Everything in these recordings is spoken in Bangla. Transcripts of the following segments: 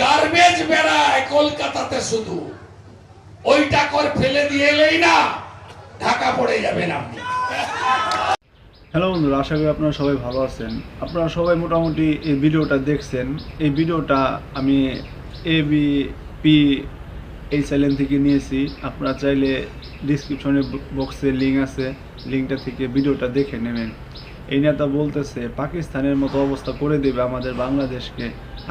গার্বেজ বেড়ায় কলকাতাতে শুধু ওইটা করে ফেলে দিয়ে এলেই না ঢাকা পড়ে যাবেন আপনি। হ্যালো বন্ধুরা, আশা করি আপনারা সবাই ভালো আছেন। আপনারা সবাই মোটামুটি এই ভিডিওটা দেখছেন। এই ভিডিওটা আমি ABP এই চ্যানেল থেকে নিয়েছি। আপনারা চাইলে ডিসক্রিপশনে বক্সে লিঙ্ক আছে, লিঙ্কটা থেকে ভিডিওটা দেখে নেবেন। এই নেতা বলতেছে পাকিস্তানের মতো অবস্থা করে দেবে আমাদের বাংলাদেশকে।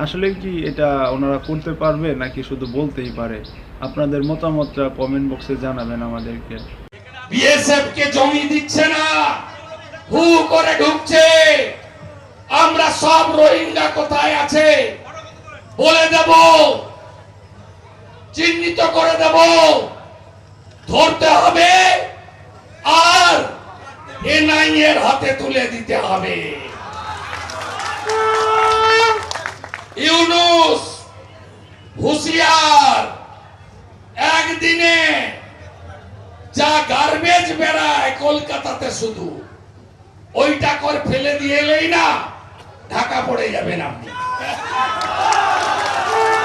আসলে কি এটা ওনারা করতে পারবে নাকি শুধু বলতেই পারে? আপনাদের মতামতটা কমেন্ট বক্সে জানাবেন আমাদেরকে। বিএসএফ কে জমি দিচ্ছে না, হু করে ঢুকছে। আমরা সব রোহিঙ্গা কোথায় আছে বলে দেব, চিহ্নিত করে দেব, ধরতে হবে আর এনআইএ এর হাতে তুলে দিতে হবে। ইউনূস হুঁশিয়ার, একদিনে যা গার্বেজ বেড়ায় কলকাতাতে শুধু ওইটা করে ফেলে দিয়ে এলেই না ঢাকা পড়ে যাবেন আপনি।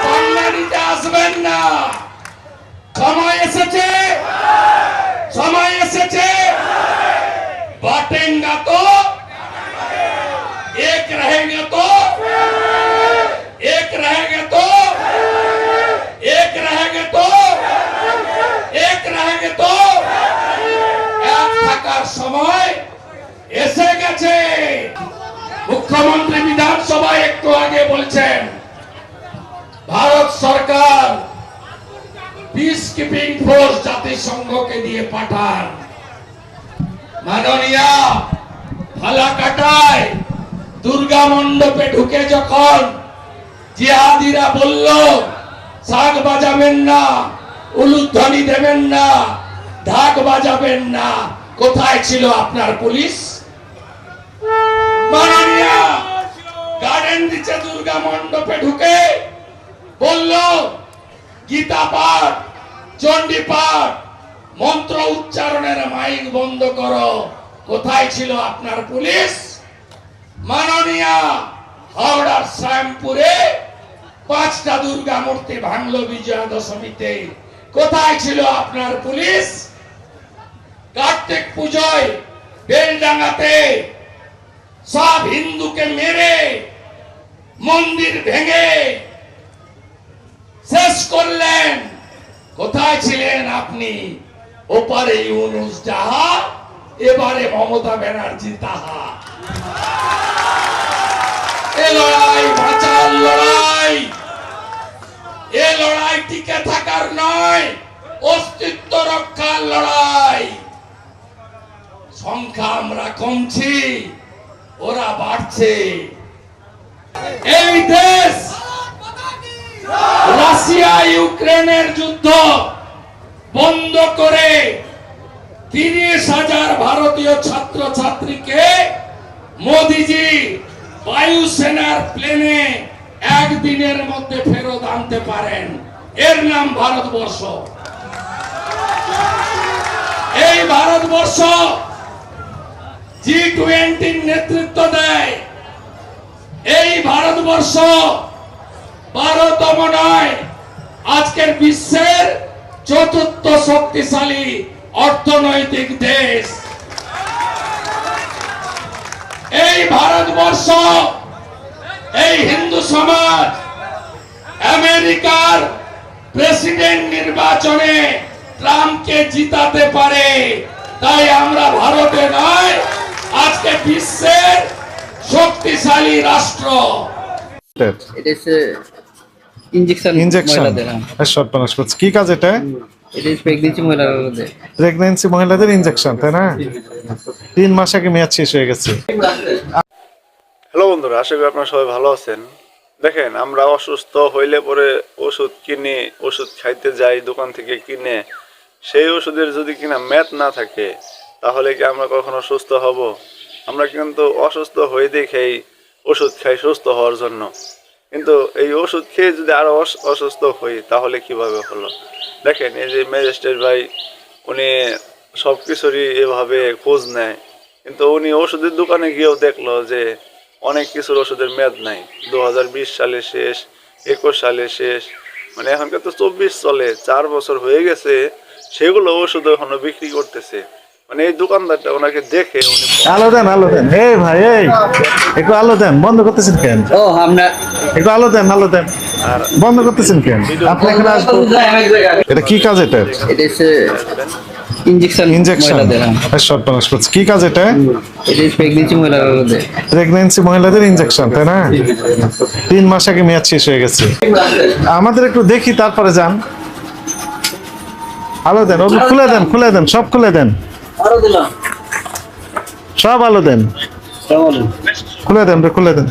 বাংলাদেশে আসবেন না। সময় এসেছে, সময় এসেছে। बांटेगा तो एक रहेंगे तो एक रहेंगे तो एक रहेंगे तो एक रहेंगे तो এক থাকার সময় এসে গেছে। মুখ্যমন্ত্রী বিধানসভায় একটু আগে বলছেন ভারত সরকার পিস কিপিং ফোর্স জাতিসংঘকে দিয়ে পাঠান। মাননীয়া ফালাকাটায় দুর্গা মণ্ডপে ঢুকে যখন জিহাদিরা বলল শাক বাজাবেন না, উলুধ্বনি দেবেন না, ঢাক বাজাবেন না, কোথায় ছিল আপনার পুলিশ? মাননীয়া গার্ডেন দিচ্ছে দুর্গা মণ্ডপে ঢুকে বলল গীতা পাঠ, চণ্ডী পাঠ, মন্ত্র উচ্চারণের মাইক বন্ধ করো, কোথায় ছিল আপনার পুলিশ? মাননীয়া হাওড়ার শ্যামপুরে 5টা দুর্গা মূর্তি ভাঙলো বিজয়া দশমীতে, কোথায় ছিল আপনার পুলিশ? কার্তিক পূজায় বেলডাঙ্গাতে সব হিন্দুকে মেরে মন্দির ভেঙে শেষ করলেন, কোথায় ছিলেন আপনি? ওপারে ইউনূস যাহা, এবারে মমতা ব্যানার্জি তাহা। এ লড়াই বাঁচার লড়াই, এ লড়াই টিকে থাকার নয়, অস্তিত্ব রক্ষার লড়াই। সংখ্যা আমরা কমছি, ওরা বাড়ছে। এই দেশ রাশিয়া ইউক্রেনের যুদ্ধ বন্ধ করে 30,000 ভারতীয় ছাত্র ছাত্রীকে মোদিজি বায়ুসেনার প্লেনে একদিনের মধ্যে ফেরত আনতে পারেন। এর নাম ভারতবর্ষ। এই ভারতবর্ষ G20 নেতৃত্ব দেয়। এই ভারতবর্ষ 12তম নয়, আজকের বিশ্বের 4র্থ শক্তিশালী অর্থনৈতিক দেশ। এই ভারতবর্ষ, এই হিন্দু সমাজ আমেরিকার প্রেসিডেন্ট নির্বাচনে ট্রাম্পকে জিতাতে পারে। তাই আমরা ভারতে নয়, আজকে বিশ্বের শক্তিশালী রাষ্ট্র। কি কাজ এটা? প্রেগন্যান্সি মহিলাদের ইনজেকশন, তাই না? 3 মাস আগে মেয়াদ শেষ হয়ে গেছে। হ্যালো বন্ধুরা, আশা করি আপনারা সবাই ভালো আছেন। দেখেন, আমরা অসুস্থ হইলে পরে ওষুধ কিনে ওষুধ খাইতে যাই দোকান থেকে কিনে, সেই ওষুধের যদি কিনা মেয়াদ না থাকে তাহলে কি আমরা কখনো সুস্থ হব? আমরা কিন্তু অসুস্থ হয়ে দেখেই ওষুধ খাই সুস্থ হওয়ার জন্য, কিন্তু এই ওষুধ খেয়ে যদি আরো অসুস্থ হই তাহলে কিভাবে হলো? দেখেন, এই যে ম্যাজিস্ট্রেট ভাই, উনি সব কিছুরই এভাবে খোঁজ নেয়, কিন্তু উনি ওষুধের দোকানে গিয়েও দেখলো যে অনেক কিছুর ওষুধের মেয়াদ নাই। 2020 সালে শেষ, 21 সালে শেষ, মানে এখনকার তো 24 চলে, 4 বছর হয়ে গেছে, সেগুলো ওষুধ এখনো বিক্রি করতেছে। মানে এই দোকানদারটা ওনাকে দেখে উনি আলো দেন, আলো দেন। এই ভাই, এই একটু আলো দেন। বন্ধ করতেছেন কেন? ও আমরা একটু আলো দেন, আলো দেন। আর বন্ধ করতেছেন কেন? আপনি এখানে আসবো। এটা কি কাজ? এটা এটা হচ্ছে ইনজেকশন ইনজেকশন, মহিলাদের, হ্যাঁ। শর্ট পানিশ করছে। কি কাজ এটা? এটা প্রেগনেন্সি মহিলাদের। প্রেগনেন্সি মহিলাদের ইনজেকশন, তাই না? 3 মাস আগে মেয়াদ শেষ হয়ে গেছে। আমাদের একটু দেখি, তারপরে যান। আলো দেন, ওগুলো খুলে দেন, খুলে দেন, সব খুলে দেন, আরো দিলাম। সব আলো দেন, খুলে দেন রে, খুলে দেন।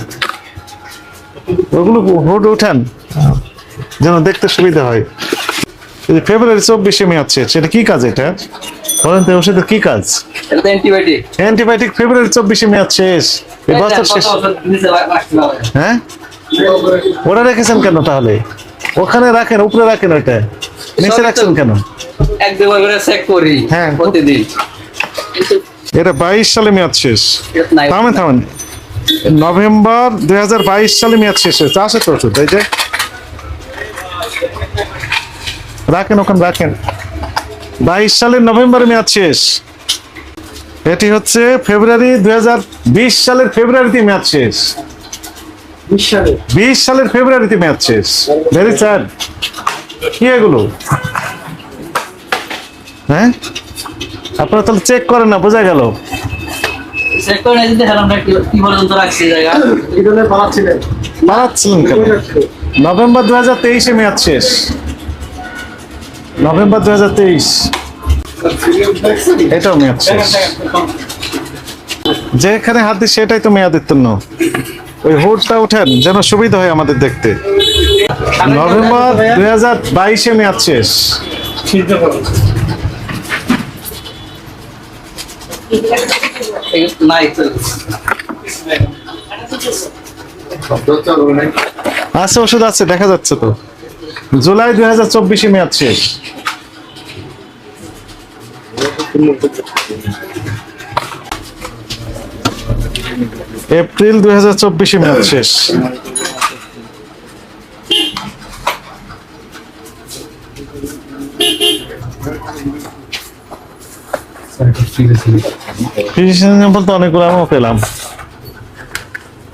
ওগুলো হুড উঠান যেন দেখতে সুবিধা হয়। এই যে ফেব্রুয়ারি 24 মেয়াদ শেষ, এটা কি কাজ? এটা বলেন তো, ওষুধের কি কাজ? এটা তো অ্যান্টিবায়োটিক। অ্যান্টিবায়োটিক। ফেব্রুয়ারি 24 মেয়াদ শেষ, এই বছর শেষ। হ্যাঁ, ওরা রেখেছেন কেন তাহলে? ওখানে রাখেন, উপরে রাখেন, ওইটা নিচে রাখছেন কেন? এক দুবার করে চেক করি হ্যাঁ। প্রতিদিন। এটা 22 সালে মেয়াদ শেষ। এটা নাই। থামেন থামেন, নভেম্বর 2022 সালে মেয়াদ শেষ হয়েছে। আসে তো ওষুধ, এই যে রাখেন, ওখানে রাখেন। 22 সালের নভেম্বরে মেয়াদ শেষ। এটি হচ্ছে ফেব্রুয়ারি 2020 সালের ফেব্রুয়ারিতে মেয়াদ শেষ। 20 সালের ফেব্রুয়ারিতে মেয়াদ শেষ। Very sad. কি এগুলো? হ্যাঁ, আপনারা তাহলে চেক করেন না, বোঝা গেল। চেক করে নাই যদি আমরা কি পর্যন্ত রাখছি জায়গা। পালাচ্ছিলেন কেন? নভেম্বর 2023 মেয়াদ শেষ। নভেম্বর 2023, এটাও মেয়াদ শেষ। যেখানে হাত দিই সেটাই তো মেয়াদোত্তীর্ণ। ওই হুডটা উঠেন যেন সুবিধা হয় আমাদের দেখতে। নভেম্বর 2022 মেয়াদ শেষ। নাই তো। আছে, ওষুধ আছে, দেখা যাচ্ছে তো। জুলাই 2024 মেয়াদ শেষ। এপ্রিল 2024 মেয়াদ শেষ। ফিজিশিয়ান স্যাম্পল তো অনেকগুলো আমিও পেলাম।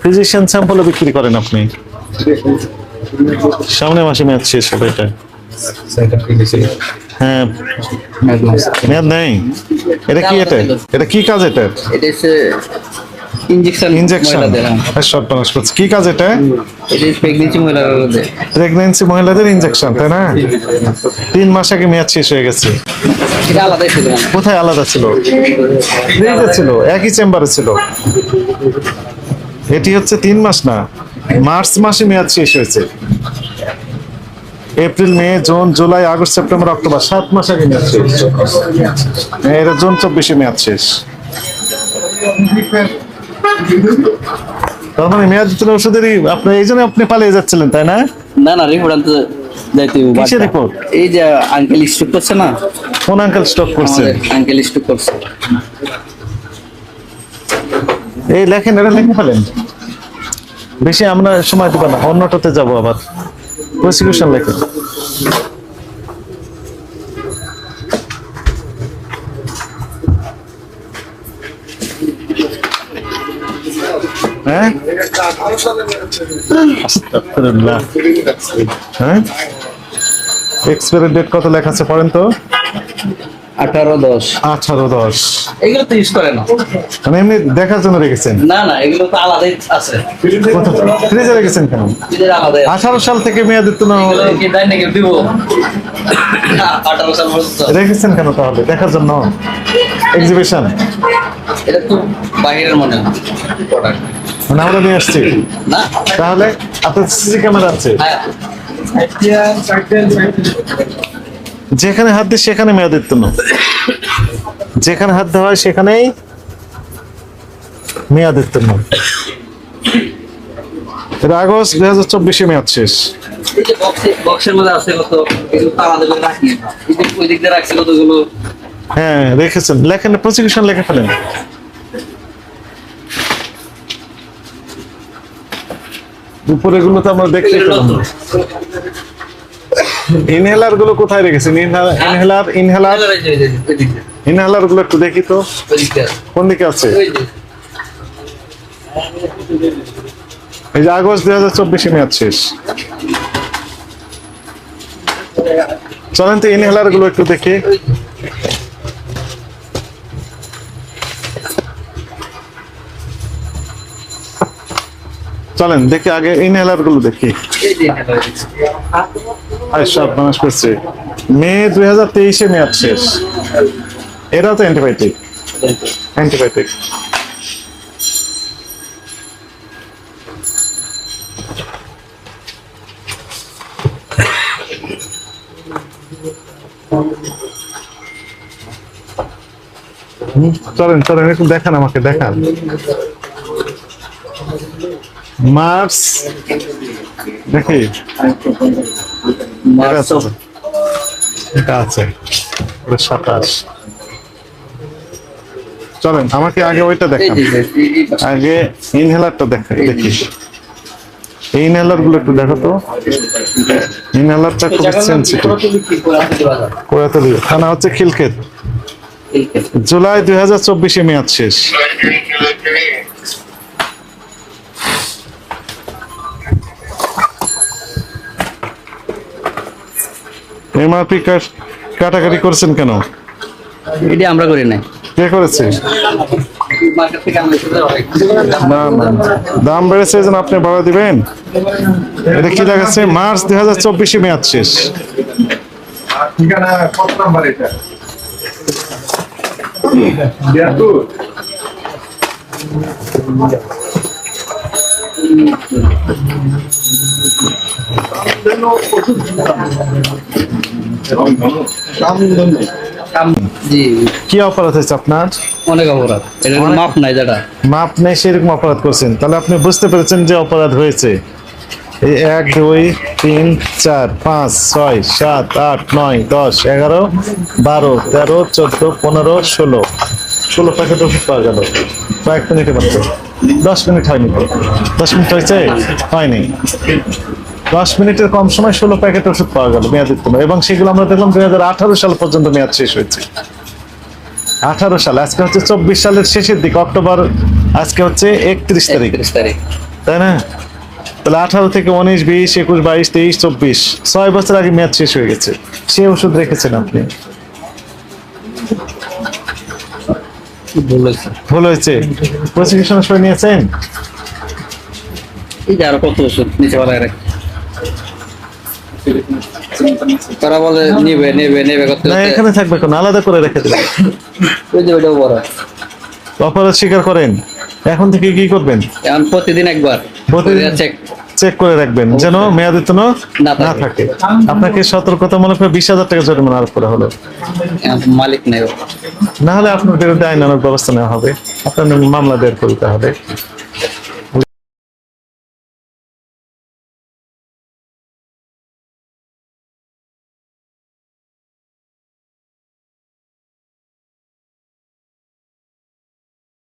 ফিজিশিয়ান স্যাম্পলও বিক্রি করেন আপনি? সামনের মাসে মেয়াদ শেষ হবে এটা। হ্যাঁ, মেয়াদ নেই। এটা কি? এটা কি কাজ? এটা এটা হচ্ছে ইনজেকশন ইনজেকশন, মহিলাদের, হ্যাঁ। শর্ট পানিশ করছে। কি কাজ এটা? এটা প্রেগনেন্সি মহিলাদের। প্রেগনেন্সি মহিলাদের ইনজেকশন, তাই না? 3 মাস আগে মেয়াদ শেষ হয়ে গেছে। এটা আলাদাই ছিল। কোথায় আলাদা ছিল? ফ্রিজে ছিল, একই চেম্বারে ছিল। এটি হচ্ছে 3 মাস না, মার্চ মাসে মেয়াদ শেষ হয়েছে। April, May, June, July, August, September, October, 7 মাস আগে মেয়াদ শেষ। এটা জুন 24 মেয়াদ শেষ। তার মানে মেয়াদ উত্তীর্ণ ওষুধেরই আপনি, এই জন্য আপনি পালিয়ে যাচ্ছিলেন, তাই না? না না, রিপোর্ট আনতে যাইতে হবে। কিসের রিপোর্ট? এই যে আঙ্কেল স্ট্রোক করছে না, কোন আঙ্কেল স্টক করছে? আমাদের আঙ্কেল স্ট্রোক করছে। এই লেখেন, এটা লিখে ফেলেন। বেশি আমরা সময় দেব না, অন্যটাতে যাব আবার। প্রসিকিউশন লেখেন। হ্যাঁ, আস্তাগফিরুল্লাহ। হ্যাঁ, এক্সপায়ারি ডেট কত লেখা আছে পড়েন তো? 18/10। 18/10। এগুলো তো ইউজ করে না। মানে এমনি দেখার জন্য রেখেছেন? না না, এগুলো তো আলাদাই আছে। ফ্রিজে রেখেছেন কেন? এদের আলাদাই আছে। 18 সাল থেকে মেয়াদ উত্তীর্ণ এগুলো কি দেয় নাকি দিব? 18 সাল পর্যন্ত রেখেছেন কেন তাহলে? দেখার জন্য? এক্সিবিশন? এটা তো বাইরের মনে হয় প্রোডাক্ট মানে আমরা নিয়ে আসছি না। তাহলে আপনার সিসি ক্যামেরা আছে? হ্যাঁ, যেখানে হাত দিই সেখানে মেয়াদ উত্তীর্ণ, যেখানে হাত দেওয়া হয় সেখানেই মেয়াদ উত্তীর্ণ। এটা আগস্ট 2024 মেয়াদ শেষ। এই যে বক্সের মধ্যে আছে কত, এগুলো তো আলাদা করে রাখি। এই যে ওই দিক দিয়ে রাখছে কতগুলো। হ্যাঁ, রেখেছেন, লেখেন, প্রসিকিউশন লেখে ফেলেন। উপরে গুলো তো আমরা দেখতে পেলাম না। ইনহেলার গুলো কোথায় রেখেছেন? ইনহেলার গুলো একটু দেখি তো, কোন দিকে আছে? এই যে আগস্ট 2024 মেয়াদ শেষ। চলেন তো ইনহেলার গুলো একটু দেখি। চলেন দেখি আগে ইনহেলার গুলো দেখি। সব মানুষ করছে মে 2023 মেয়াদ শেষ। এটাও তো অ্যান্টিবায়োটিক। চলেন চলেন একটু দেখান, আমাকে দেখান। মার্চ দেখি, এটা আছে 27। চলেন আমাকে আগে ওইটা দেখান, আগে ইনহেলারটা দেখি। এই ইনহেলার গুলো একটু দেখো তো। ইনহেলারটা খুব সেনসিটিভ। কোয়াতলি থানা হচ্ছে খিলক্ষেত। জুলাই 2024 মেয়াদ শেষ। এমআরপি কাটাকাটি করছেন কেন? এটা আমরা করি নাই, কে করেছে? মার্কেট থেকে আমরা না না, দাম বেড়েছে যেন আপনি বাড়া দিবেন। এটা কি দেখাচ্ছে? মার্চ 2024 মেয়াদ শেষ। ঠিকানা কত নাম্বার এটা? জি কি অপরাধ হয়েছে আপনার? অনেক অপরাধ, এটা মাপ নাই, যেটা মাপ নেই সেরকম অপরাধ করছেন, তাহলে আপনি বুঝতে পেরেছেন যে অপরাধ হয়েছে। এই 1 2 3 4 5 6 7 8 9 10 11 12 13 14 15 16 প্যাকেট ওষুধ পাওয়া গেল কয়েক মিনিটে মাত্র। 10 মিনিট হয়নি তো? 10 মিনিট হয়েছে? হয়নি। 10 মিনিটের কম সময় 16 প্যাকেট ওষুধ পাওয়া গেল মেয়াদোত্তীর্ণ, এবং সেগুলো আমরা দেখলাম 2018 সাল পর্যন্ত মেয়াদ শেষ হয়েছে। 18 সাল, আজকে হচ্ছে 24 সালের শেষের দিকে, অক্টোবর, আজকে হচ্ছে 31 তারিখ, তাই না? তাহলে 18 থেকে 19 20 21 22 23 24 6 বছর আগে মেয়াদ শেষ হয়ে গেছে। সে ওষুধ রেখেছেন আপনি। ভুল হয়েছে। প্রসিকিউশনের সই নিয়েছেন? এই যে আরো কত ওষুধ নিচে বানায় রাখি, তারা বলে নেবে করতে না, করতে এখানে থাকবে কোন, আলাদা করে রেখে দেবেন। ওই যে ওইটাও বড়। অপরাধ স্বীকার করেন, এখন থেকে কি করবেন? এখন প্রতিদিন একবার চেক চেক করে রাখবেন যেন মেয়াদোত্তীর্ণ না না থাকে। আপনাকে সতর্কতামূলক 20,000 টাকা জরিমানা আরোপ করা হলো। মালিক নেই, না হলে আপনার বিরুদ্ধে আইনানুগ ব্যবস্থা নেওয়া হবে, আপনার মামলা দায়ের করতে হবে।